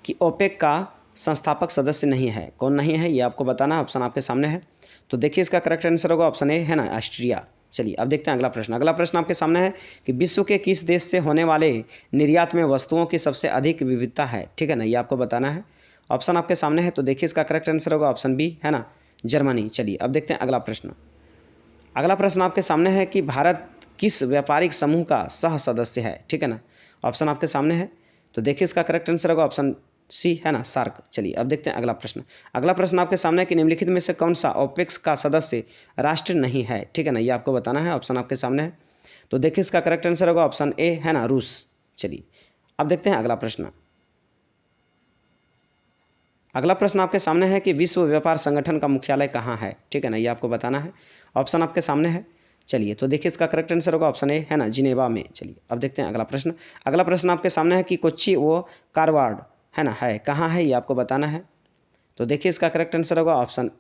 कि ओपेक का संस्थापक सदस्य नहीं है। कौन नहीं है ये आपको बताना है, ऑप्शन आपके सामने है। तो देखिए इसका करेक्ट आंसर होगा ऑप्शन ए, है ना, ऑस्ट्रिया। चलिए अब देखते हैं अगला प्रश्न। अगला प्रश्न आपके सामने है कि विश्व के किस देश से होने वाले निर्यात में वस्तुओं की सबसे अधिक विविधता है, ठीक है ना, ये आपको बताना है। ऑप्शन आपके सामने है। तो देखिए इसका करेक्ट आंसर होगा ऑप्शन बी, है ना, जर्मनी। चलिए अब देखते हैं अगला प्रश्न। अगला प्रश्न आपके सामने है कि भारत किस व्यापारिक समूह का सह सदस्य है, ठीक है ना, ऑप्शन आपके सामने है। तो देखिए इसका करेक्ट आंसर होगा ऑप्शन सी, है ना, सार्क। चलिए अब देखते हैं अगला प्रश्न। अगला प्रश्न आपके सामने है कि निम्नलिखित में से कौन सा ओपेक्स का सदस्य राष्ट्र नहीं है, ठीक है ना, ये आपको बताना है। ऑप्शन आपके सामने है। तो देखिए इसका करेक्ट आंसर होगा ऑप्शन ए, है ना, रूस। चलिए अब देखते हैं अगला प्रश्न। अगला प्रश्न आपके सामने है कि विश्व व्यापार संगठन का मुख्यालय कहाँ है, ठीक है ना, ये आपको बताना है। ऑप्शन आपके सामने है। चलिए तो देखिए इसका करेक्ट आंसर होगा ऑप्शन ए, है ना, जिनेवा में। चलिए अब देखते हैं अगला प्रश्न। अगला प्रश्न आपके सामने है कि कोच्चि व कारवाड़, है ना, है कहाँ है, ये आपको बताना है। तो देखिए इसका करेक्ट आंसर होगा ऑप्शन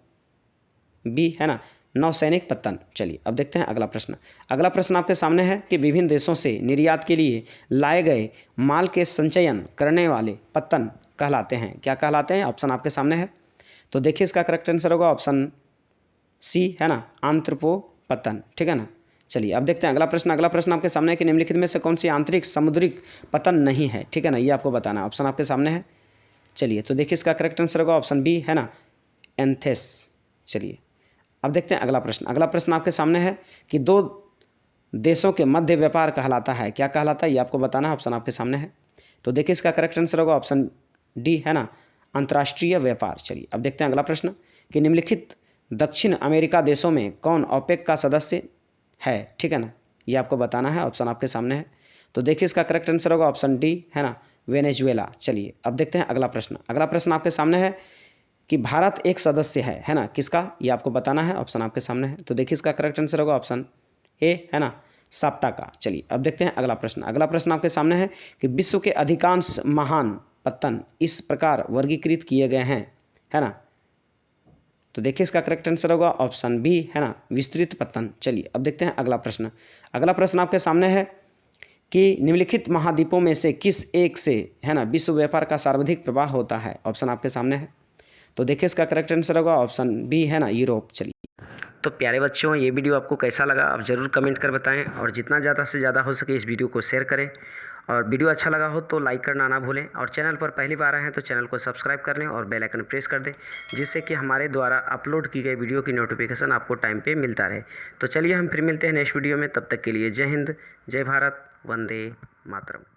बी, है ना, नौसैनिक पत्तन। चलिए अब देखते हैं अगला प्रश्न। अगला प्रश्न आपके सामने है कि विभिन्न देशों से निर्यात के लिए लाए गए माल के संचयन करने वाले पत्तन कहलाते हैं, क्या कहलाते हैं, ऑप्शन आपके सामने है। तो देखिए इसका करेक्ट आंसर होगा ऑप्शन सी, है ना, आंत्रपो पतन, ठीक है ना। चलिए अब देखते हैं अगला प्रश्न। अगला प्रश्न आपके सामने है कि निम्नलिखित में से कौन सी आंतरिक समुद्रिक पतन नहीं है, ठीक है ना, ये आपको बताना है। ऑप्शन आपके सामने है। चलिए तो देखिए इसका करेक्ट आंसर होगा ऑप्शन बी, है ना, एंथेस। चलिए अब देखते हैं अगला प्रश्न। अगला प्रश्न आपके सामने है कि दो देशों के मध्य व्यापार कहलाता है, क्या कहलाता है, ये आपको बताना है। ऑप्शन आपके सामने है। तो देखिए इसका करेक्ट आंसर होगा ऑप्शन डी, है ना, अंतर्राष्ट्रीय व्यापार। चलिए अब देखते हैं अगला प्रश्न कि निम्नलिखित दक्षिण अमेरिका देशों में कौन ओपेक का सदस्य है, ठीक है ना, ये आपको बताना है। ऑप्शन आपके सामने है। तो देखिए इसका करेक्ट आंसर होगा ऑप्शन डी, है ना, वेनेजुएला। चलिए अब देखते हैं अगला प्रश्न। अगला प्रश्न आपके सामने है कि भारत एक सदस्य है ना, किसका, ये आपको बताना है। ऑप्शन आपके सामने है। तो देखिए इसका करेक्ट आंसर होगा ऑप्शन ए, है ना, साप्टा का। चलिए अब देखते हैं अगला प्रश्न। अगला प्रश्न आपके सामने है कि विश्व के अधिकांश महान पत्तन इस प्रकार वर्गीकृत किए गए हैं, है ना। तो देखिए इसका करेक्ट आंसर होगा ऑप्शन बी, है ना, विस्तृत पत्तन। चलिए अब देखते हैं अगला प्रश्न। अगला प्रश्न आपके सामने है कि निम्नलिखित महाद्वीपों में से किस एक से, है ना, विश्व व्यापार का सर्वाधिक प्रवाह होता है। ऑप्शन आपके सामने है। तो देखिए इसका करेक्ट आंसर होगा ऑप्शन बी, है ना, यूरोप। चलिए तो प्यारे बच्चों, ये वीडियो आपको कैसा लगा आप ज़रूर कमेंट कर बताएं, और जितना ज़्यादा से ज़्यादा हो सके इस वीडियो को शेयर करें, और वीडियो अच्छा लगा हो तो लाइक करना ना भूलें, और चैनल पर पहली बार आए हैं तो चैनल को सब्सक्राइब कर लें और बेल आइकन प्रेस कर दें, जिससे कि हमारे द्वारा अपलोड की गई वीडियो की नोटिफिकेशन आपको टाइम पे मिलता रहे। तो चलिए हम फिर मिलते हैं नेक्स्ट वीडियो में, तब तक के लिए जय हिंद, जय भारत, वंदे मातरम।